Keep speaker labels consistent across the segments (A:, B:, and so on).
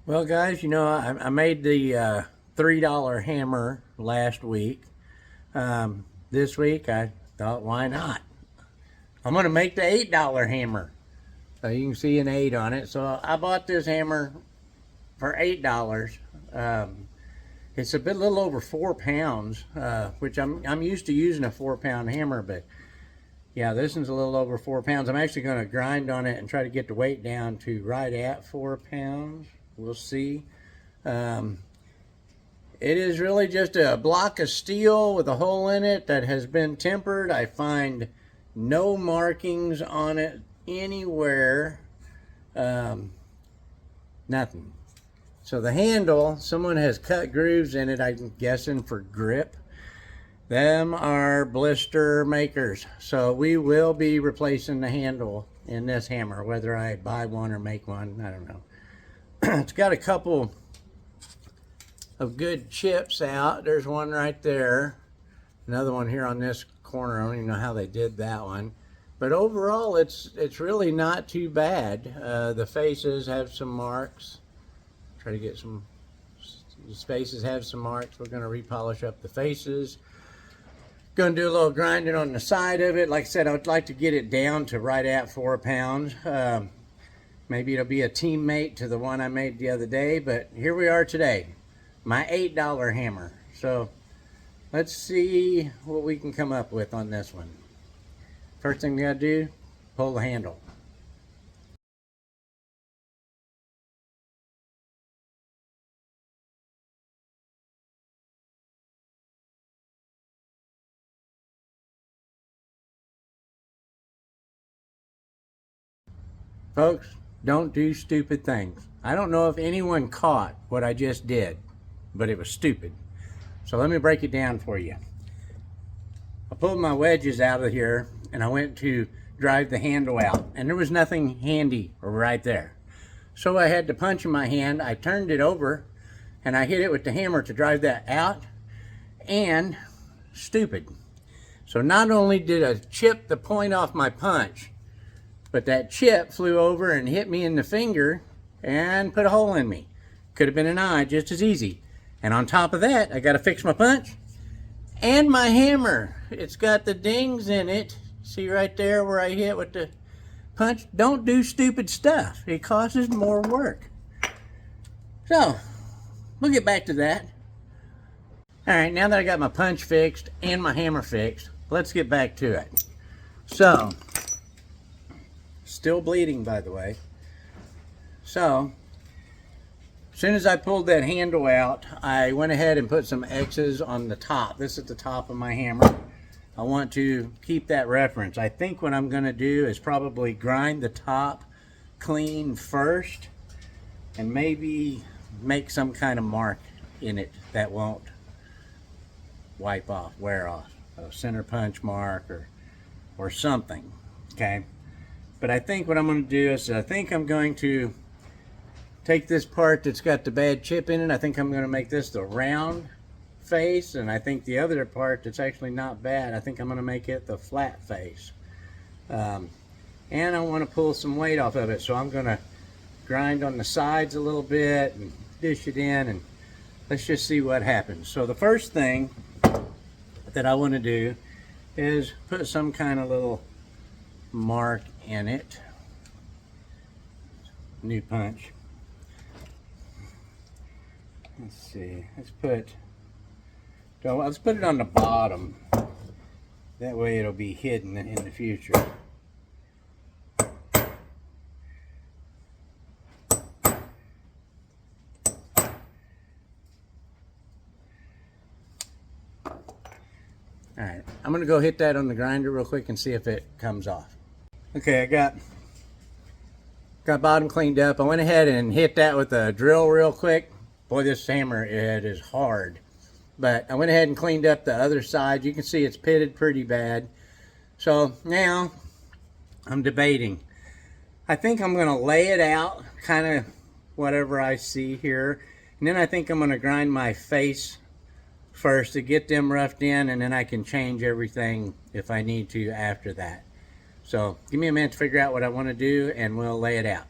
A: Well, guys, I made the $3 hammer last week. This week, I thought, why not? I'm going to make the $8 hammer. So you can see an 8 on it. So I bought this hammer for $8. It's a little over 4 pounds, which I'm used to using a 4-pound hammer, but yeah, this one's a little over 4 pounds. I'm actually going to grind on it and try to get the weight down to right at 4 pounds. We'll see. Um, It is really just a block of steel with a hole in it that has been tempered. I find no markings on it anywhere. Um, Nothing. So the handle, someone has cut grooves in it, I'm guessing for grip. Them are blister makers. So we will be replacing the handle in this hammer, whether I buy one or make one, I don't know. It's got a couple of good chips out. There's one right there. Another one here on this corner. I don't even know how they did that one. But overall, it's really not too bad. The faces have some marks. Try to get some. The faces have some marks. We're going to repolish up the faces. Going to do a little grinding on the side of it. Like I said, I would like to get it down to right at 4 pounds. Maybe it'll be a teammate to the one I made the other day. But here we are today. My $8 hammer. So let's see what we can come up with on this one. First thing we gotta do, pull the handle. Folks, don't do stupid things. I don't know if anyone caught what I just did, but it was stupid. So let me break it down for you. I pulled my wedges out of here and I went to drive the handle out, and there was nothing handy right there. So I had the punch in my hand. I turned it over and I hit it with the hammer to drive that out, and stupid. So not only did I chip the point off my punch, but that chip flew over and hit me in the finger and put a hole in me. Could have been an eye just as easy. And on top of that, I got to fix my punch and my hammer. It's got the dings in it. See right there where I hit with the punch? Don't do stupid stuff. It causes more work. So, we'll get back to that. All right, now that I got my punch fixed and my hammer fixed, let's get back to it. So, still bleeding, by the way. So, as soon as I pulled that handle out, I went ahead and put some X's on the top. This is the top of my hammer. I want to keep that reference. I think what I'm going to do is probably grind the top clean first and maybe make some kind of mark in it that won't wipe off, wear off. A center punch mark or something, okay? But I think what I'm going to do is I think I'm going to take this part that's got the bad chip in it. I think I'm going to make this the round face, and I think the other part that's actually not bad, I think I'm going to make it the flat face. And I want to pull some weight off of it, so I'm going to grind on the sides a little bit and dish it in, and let's just see what happens. So the first thing that I want to do is put some kind of little mark in it. New punch. Let's see. Let's put it on the bottom. That way it'll be hidden in the future. Alright, I'm going to go hit that on the grinder real quick and see if it comes off. Okay, I got bottom cleaned up. I went ahead and hit that with a drill real quick. Boy, this hammer, it is hard. But I went ahead and cleaned up the other side. You can see it's pitted pretty bad. So now I'm debating. I think I'm going to lay it out, kind of whatever I see here. And then I think I'm going to grind my face first to get them roughed in, and then I can change everything if I need to after that. So give me a minute to figure out what I want to do, and we'll lay it out.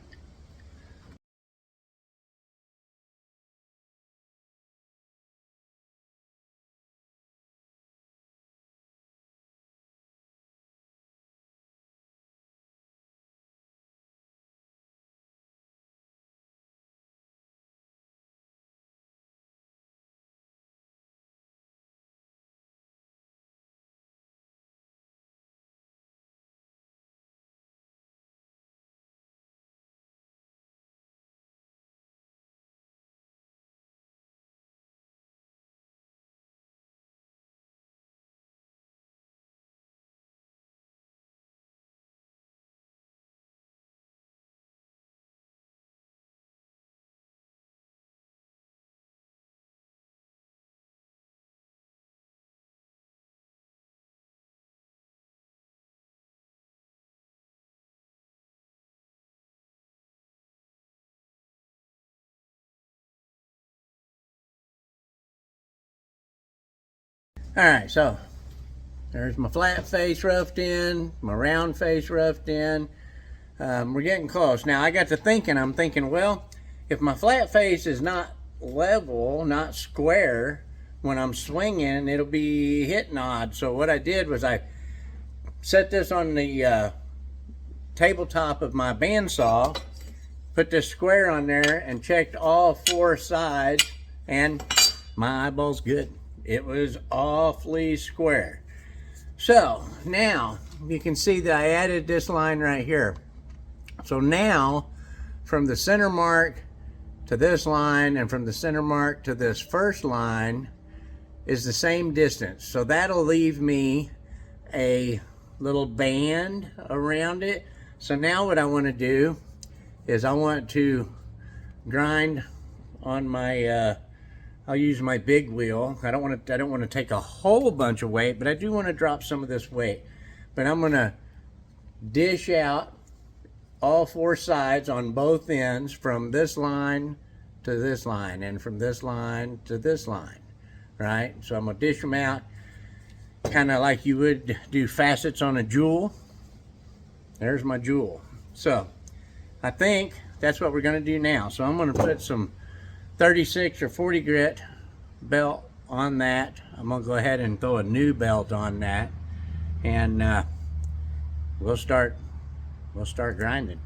A: All right, so there's my flat face roughed in, my round face roughed in. We're getting close. Now I got to thinking, I'm thinking, well, if my flat face is not level, not square, when I'm swinging, it'll be hitting odd. So what I did was I set this on the tabletop of my bandsaw, put this square on there, and checked all four sides, and my eyeball's good. It was awfully square. So now you can see that I added this line right here. So now from the center mark to this line and from the center mark to this first line is the same distance. So that'll leave me a little band around it. So now what I want to do is I want to grind on my I'll use my big wheel. I don't want to take a whole bunch of weight, but I do want to drop some of this weight. But I'm going to dish out all four sides on both ends from this line to this line and from this line to this line, right? So I'm going to dish them out kind of like you would do facets on a jewel. There's my jewel. So I think that's what we're going to do now. So I'm going to put some 36 or 40 grit belt on that. I'm going to go ahead and throw a new belt on that, and we'll start grinding.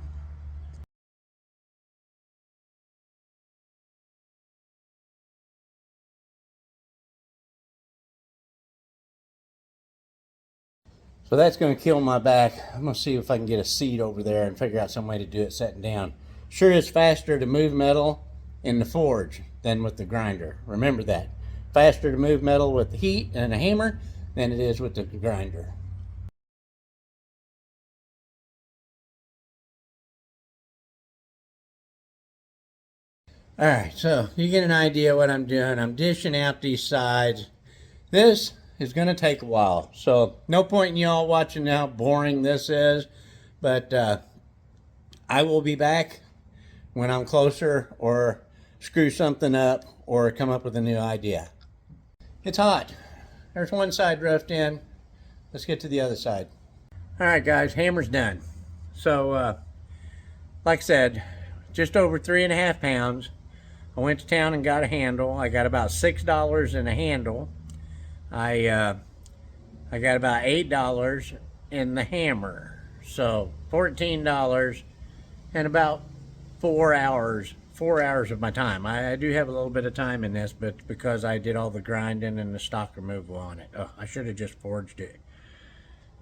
A: So that's going to kill my back. I'm going to see if I can get a seat over there and figure out some way to do it sitting down. Sure is faster to move metal in the forge than with the grinder. Remember that. Faster to move metal with the heat and a hammer than it is with the grinder. Alright, so you get an idea what I'm doing. I'm dishing out these sides. This is going to take a while, so no point in y'all watching how boring this is, but I will be back when I'm closer, or screw something up, or come up with a new idea. It's hot. There's one side roughed in. Let's get to the other side. Alright guys, hammer's done. So like I said, just over 3.5 pounds. I went to town and got a handle. I got about $6 in a handle. I got about $8 in the hammer. So $14 and about 4 hours of my time. I do have a little bit of time in this, but because I did all the grinding and the stock removal on it. Oh, I should have just forged it.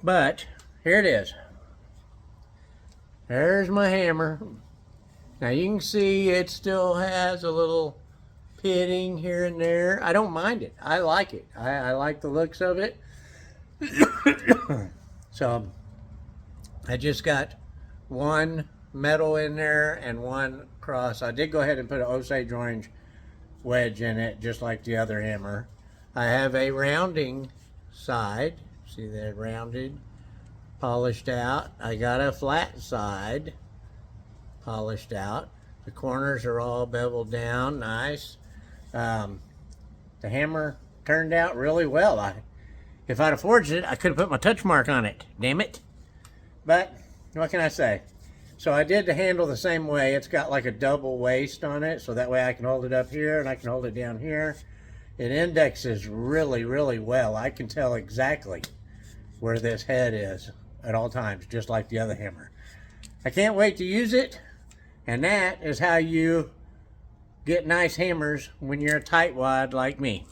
A: But here it is. There's my hammer. Now you can see it still has a little pitting here and there. I don't mind it. I like it. I like the looks of it. So I just got one metal in there and one cross. I did go ahead and put an Osage orange wedge in it, just like the other hammer. I have a rounding side. See that rounded, polished out. I got a flat side, polished out. The corners are all beveled down, nice. The hammer turned out really well. If I'd have forged it, I could have put my touch mark on it, damn it. But what can I say? So I did the handle the same way. It's got like a double waist on it, so that way I can hold it up here and I can hold it down here. It indexes really, really well. I can tell exactly where this head is at all times, just like the other hammer. I can't wait to use it, and that is how you get nice hammers when you're a tightwad like me.